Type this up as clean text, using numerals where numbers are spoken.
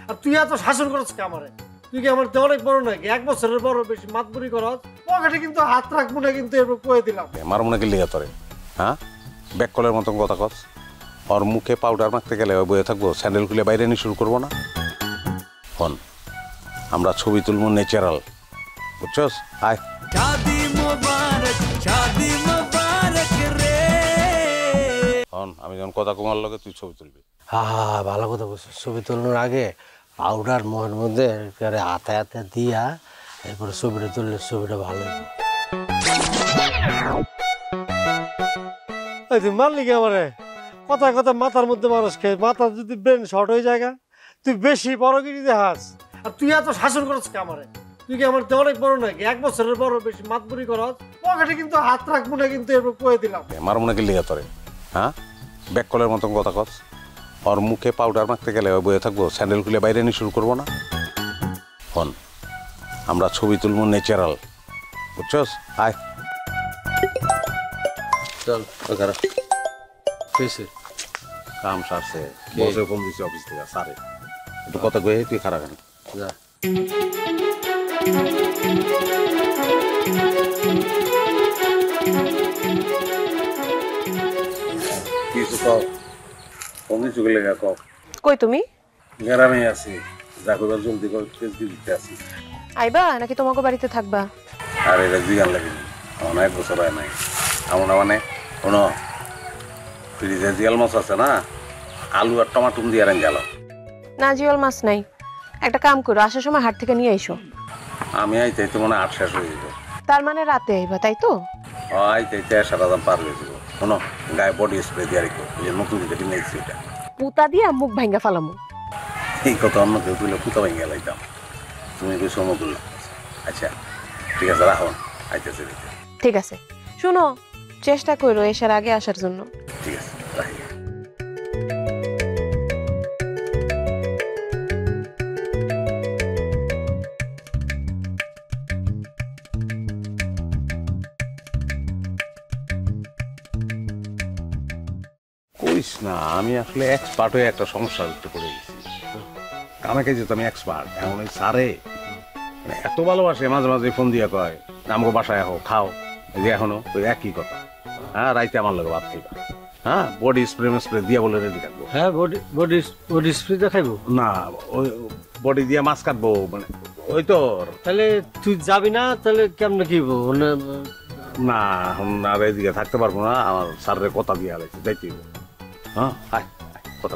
আর তুই এত শাসন করছ কে আমারে? তুই কি আমার অনেক বড় নাকি? 1 বছরের বড়, বেশি মাতবুরি করছ। পকেটে কিন্তু হাত রাখবো না, কিন্তু এরপর কয়ে দিলাম। আমার মনে কি লেগে তোরে? হ্যাঁ, ব্যাককলের মতন কথা কস। ওর মুখে পাউডার মাখতে গেলে ওই বয়ে থাকবো, স্যান্ডেল খুলে বাইরে নিয়ে শুরু করবো না? হন, আমরা ছবি তুলবো ন্যাচারাল, বুঝছস? আয়। শাদি মোবারক, শাদি মোবারক রে। হন, আমি যখন কথা কমার লগে তুই ছবি তুলবি। হ্যাঁ, ভালো কথা বলছিস। ছবি তোলানোর আগে পাউডার মোহের মধ্যে হাতে হাতে দিয়া এরপরে ছবিটা তুললে ছবিটা ভালো হবে। তুই মারলি কি আমারে? কথা কথা মাথার মধ্যে মানুষ খেয়ে, মাথার যদি ব্রেন শর্ট হয়ে যায়, তুই বেশি বড় গিরি দেখাস। আর তুই এত শাসন করছ কে আমারে? তুই কি আমার অনেক বড় নাকি? 1 বছরের বড়, বেশি মাতবুরি করছ। পকেটে কিন্তু হাত রাখবো না, কিন্তু এরপর কয়ে দিলাম। আমার মনে কি লেগে তোরে? হ্যাঁ, ব্যাককলের মতন কথা কস। ওর মুখে পাউডার মাখতে গেলে ওই বয়ে থাকবো, স্যান্ডেল খুলে বাইরে নিয়ে শুরু করবো না? হন, আমরা ছবি তুলবো ন্যাচারাল, বুঝছস? আয়। চল খারাপ কাম সারছে, বসে ফোন দিচ্ছে অফিস থেকে, সারে একটু কথা কয়ে তুই খারাপ কেন যা। কিছু কও, কমি চুকে লেগা কও। কই তুমি? গ্রামে আছি, যাকোদার জলদি করে কেস দিতে আছি। আইবা নাকি তোমাকে বাড়িতে থাকবা? আর এটা জিগান লাগেনি, আমার 1 বছর হয় নাই। আমার না মানে কোনো ফ্রিজে জিয়াল মাছ আছে না, আলু আর টমাটুম দিয়ে রান গেল। না, জিওল মাছ নাই। একটা কাম করো, আসার সময় হাট থেকে নিয়ে আইসো। আমি আইতে তো মনে 8 শেষ হয়ে যেত। তার মানে রাতে আইবা, তাই তো? আইতে সারা দাম পার হয়ে যাবো। শোনো, গায়ে বডি স্প্রে দিয়ে রেখো, ওই যে নতুন যেটা নিয়েছি ওটা। পুতা দিয়া মুখ ভাঙ্গা ফালামু। এই কথা অন্য কেউ তুলে পুতা ভেঙে গেলাইতাম, তুমি কই সময় করলাম। আচ্ছা ঠিক আছে, রাখো, আইতেছে। ঠিক আছে, শুনো, চেষ্টা করো এসার আগে আসার জন্য। ঠিক আছে, রাখি। কইস না, আমি আসলে এক্সপার্ট হয়ে একটা সমস্যার ভিতরে পড়ে গেছি। কামে কাজে তো আমি এক্সপার্ট। এখন ওই সারে এত ভালোবাসে, মাঝে মাঝে ফোন দিয়ে কয় আমাকে বাসায় আহো, খাও। এই যে এখনো ওই একই কথা। হ্যাঁ, রাইতে আমার লোক ভাত খাইবা। হ্যাঁ, বডি স্প্রে দিয়ে বলে রেডি থাকবো। হ্যাঁ, বডি স্প্রে দেখাইবো না, ওই বডি দিয়ে মাছ কাটবো, মানে ওই তো। তাহলে তুই যাবি না? তাহলে কেমনে কি না, আর এদিকে থাকতে পারবো না, আমার স্যারের কথা দিয়ে আলাইছি, যাইতে হইব। হ্যাঁ, কথা